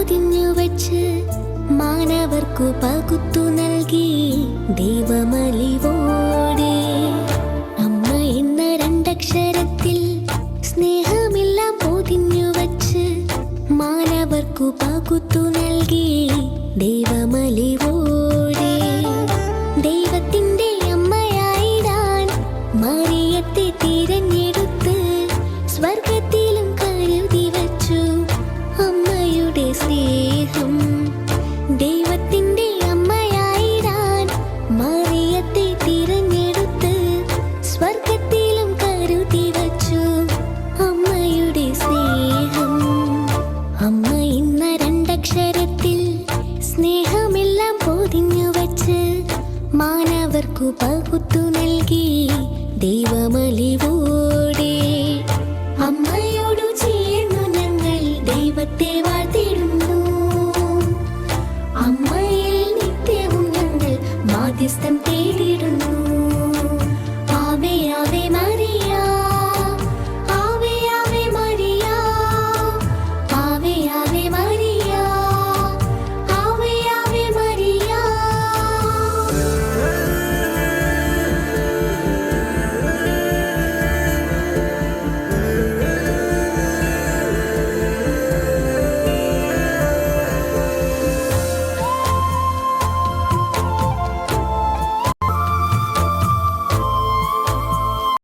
പൊതിഞ്ഞു വച്ച് മാനവർക്കു പകുത്തു നൽകി ദൈവമലിവോടെ. അമ്മ എന്ന രണ്ടക്ഷരത്തിൽ സ്നേഹമെല്ലാം പൊതിഞ്ഞു വച്ച് മാനവർക്കു പകുത്തു നൽകി ദൈവമലിവോടെ. ദൈവത്തിന്റെ അമ്മയായിടാൻ മറിയത്തെ തിരഞ്ഞെടുത്ത് സ്വർഗത്തിലും കരുതി വച്ചു അമ്മയുടെ സ്നേഹം. ദൈവത്തിന്റെ അമ്മയായിടാൻ മറിയത്തെ തിരഞ്ഞെടുത്ത് സ്വർഗത്തിലും കരുതി വച്ചു അമ്മയുടെ സ്നേഹം. അമ്മ എന്ന രണ്ടക്ഷരത്തിൽ സ്നേഹമെല്ലാം പൊതിഞ്ഞു വച്ച് മാനവർക്കു പകുത്തു നൽകി ദൈവമലിവോടെ. അമ്മയോടു ചേർന്നു ഞങ്ങൾ ദൈവത്തെ